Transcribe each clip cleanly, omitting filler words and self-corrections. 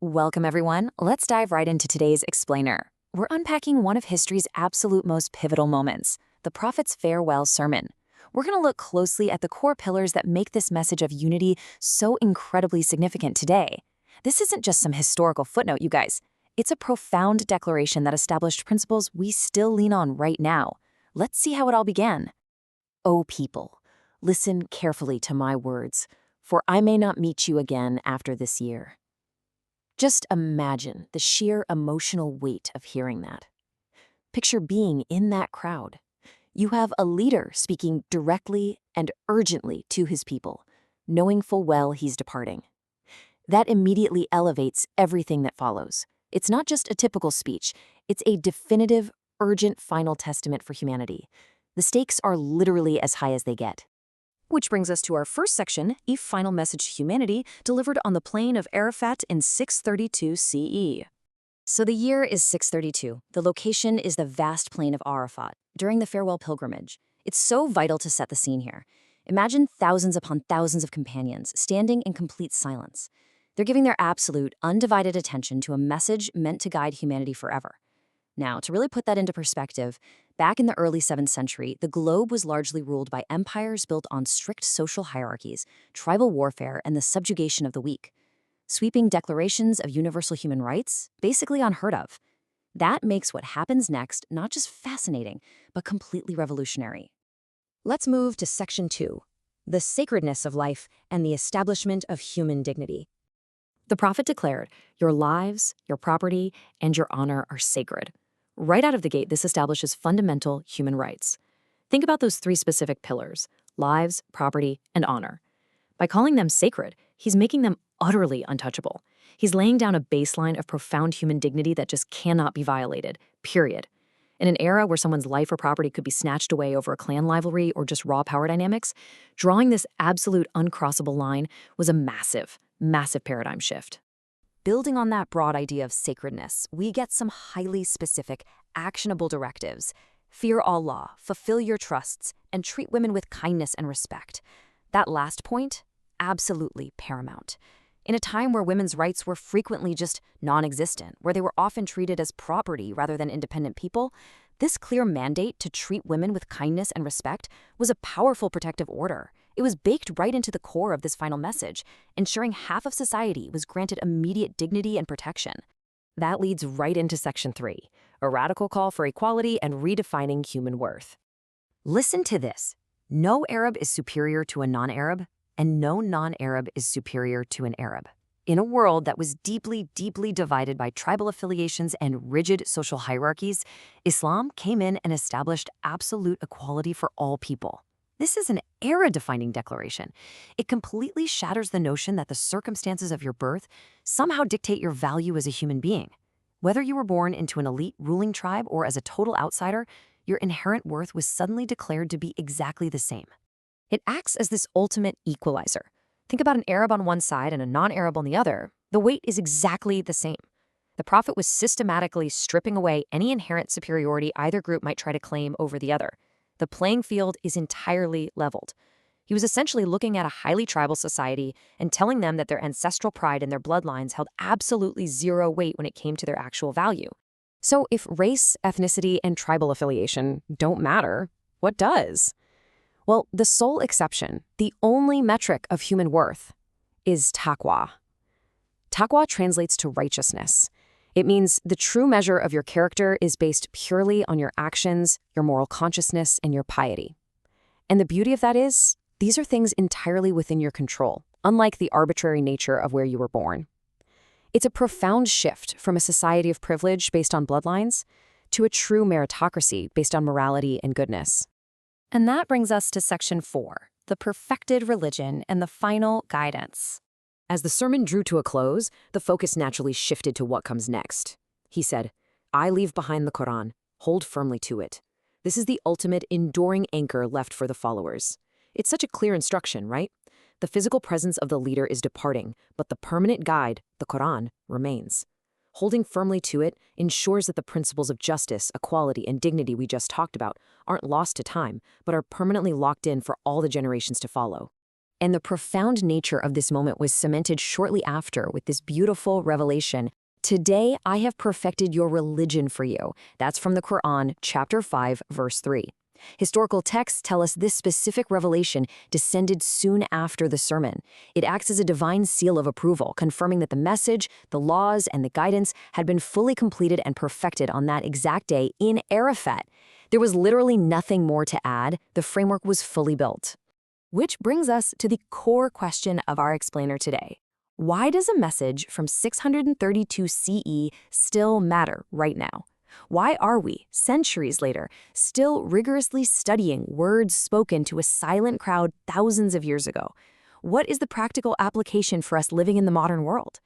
Welcome, everyone. Let's dive right into today's explainer. We're unpacking one of history's absolute most pivotal moments, the Prophet's farewell sermon. We're going to look closely at the core pillars that make this message of unity so incredibly significant today. This isn't just some historical footnote, you guys. It's a profound declaration that established principles we still lean on right now. Let's see how it all began. O people, listen carefully to my words, for I may not meet you again after this year. Just imagine the sheer emotional weight of hearing that. Picture being in that crowd. You have a leader speaking directly and urgently to his people, knowing full well he's departing. That immediately elevates everything that follows. It's not just a typical speech, it's a definitive, urgent final testament for humanity. The stakes are literally as high as they get. Which brings us to our first section, a final message to humanity, delivered on the plain of Arafat in 632 CE. So the year is 632. The location is the vast plain of Arafat, during the farewell pilgrimage. It's so vital to set the scene here. Imagine thousands upon thousands of companions standing in complete silence. They're giving their absolute, undivided attention to a message meant to guide humanity forever. Now, to really put that into perspective, back in the early 7th century, the globe was largely ruled by empires built on strict social hierarchies, tribal warfare, and the subjugation of the weak. Sweeping declarations of universal human rights, basically unheard of. That makes what happens next not just fascinating, but completely revolutionary. Let's move to Section 2, the sacredness of life and the establishment of human dignity. The Prophet declared, "Your lives, your property, and your honor are sacred." Right out of the gate, this establishes fundamental human rights. Think about those three specific pillars: lives, property, and honor. By calling them sacred, he's making them utterly untouchable. He's laying down a baseline of profound human dignity that just cannot be violated, period. In an era where someone's life or property could be snatched away over a clan rivalry or just raw power dynamics, drawing this absolute uncrossable line was a massive, massive paradigm shift. Building on that broad idea of sacredness, we get some highly specific, actionable directives. Fear Allah, fulfill your trusts, and treat women with kindness and respect. That last point, absolutely paramount. In a time where women's rights were frequently just non-existent, where they were often treated as property rather than independent people, this clear mandate to treat women with kindness and respect was a powerful protective order. It was baked right into the core of this final message, ensuring half of society was granted immediate dignity and protection. That leads right into Section 3, a radical call for equality and redefining human worth. Listen to this. No Arab is superior to a non-Arab, and no non-Arab is superior to an Arab. In a world that was deeply, deeply divided by tribal affiliations and rigid social hierarchies, Islam came in and established absolute equality for all people. This is an era-defining declaration. It completely shatters the notion that the circumstances of your birth somehow dictate your value as a human being. Whether you were born into an elite ruling tribe or as a total outsider, your inherent worth was suddenly declared to be exactly the same. It acts as this ultimate equalizer. Think about an Arab on one side and a non-Arab on the other. The weight is exactly the same. The Prophet was systematically stripping away any inherent superiority either group might try to claim over the other. The playing field is entirely leveled. He was essentially looking at a highly tribal society and telling them that their ancestral pride and their bloodlines held absolutely zero weight when it came to their actual value. So if race, ethnicity, and tribal affiliation don't matter, what does? Well, the sole exception, the only metric of human worth, is Taqwa. Taqwa translates to righteousness. It means the true measure of your character is based purely on your actions, your moral consciousness, and your piety. And the beauty of that is, these are things entirely within your control, unlike the arbitrary nature of where you were born. It's a profound shift from a society of privilege based on bloodlines to a true meritocracy based on morality and goodness. And that brings us to Section 4, the perfected religion and the final guidance. As the sermon drew to a close, the focus naturally shifted to what comes next. He said, "I leave behind the Qur'an. Hold firmly to it. This is the ultimate enduring anchor left for the followers." It's such a clear instruction, right? The physical presence of the leader is departing, but the permanent guide, the Qur'an, remains. Holding firmly to it ensures that the principles of justice, equality, and dignity we just talked about aren't lost to time, but are permanently locked in for all the generations to follow. And the profound nature of this moment was cemented shortly after with this beautiful revelation. Today, I have perfected your religion for you. That's from the Qur'an, chapter 5, verse 3. Historical texts tell us this specific revelation descended soon after the sermon. It acts as a divine seal of approval, confirming that the message, the laws, and the guidance had been fully completed and perfected on that exact day in Arafat. There was literally nothing more to add. The framework was fully built. Which brings us to the core question of our explainer today. Why does a message from 632 CE still matter right now? Why are we, centuries later, still rigorously studying words spoken to a silent crowd thousands of years ago? What is the practical application for us living in the modern world?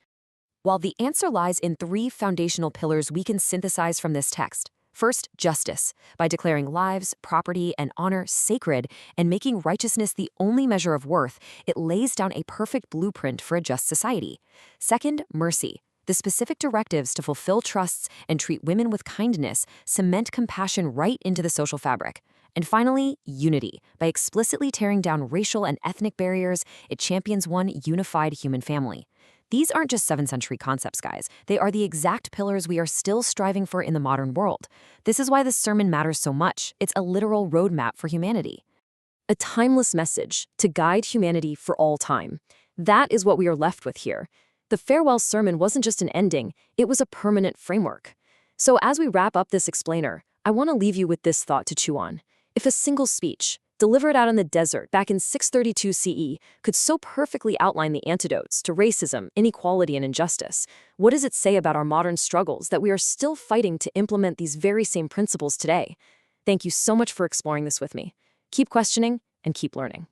While the answer lies in 3 foundational pillars we can synthesize from this text. First, justice, by declaring lives, property, and honor sacred and making righteousness the only measure of worth, it lays down a perfect blueprint for a just society. Second, mercy. The specific directives to fulfill trusts and treat women with kindness cement compassion right into the social fabric. And finally, unity. By explicitly tearing down racial and ethnic barriers, it champions one unified human family. These aren't just 7th century concepts, guys. They are the exact pillars we are still striving for in the modern world. This is why this sermon matters so much. It's a literal roadmap for humanity. A timeless message to guide humanity for all time. That is what we are left with here. The farewell sermon wasn't just an ending, it was a permanent framework. So as we wrap up this explainer, I want to leave you with this thought to chew on. If a single speech, delivered out in the desert back in 632 CE, could so perfectly outline the antidotes to racism, inequality, and injustice, what does it say about our modern struggles that we are still fighting to implement these very same principles today? Thank you so much for exploring this with me. Keep questioning and keep learning.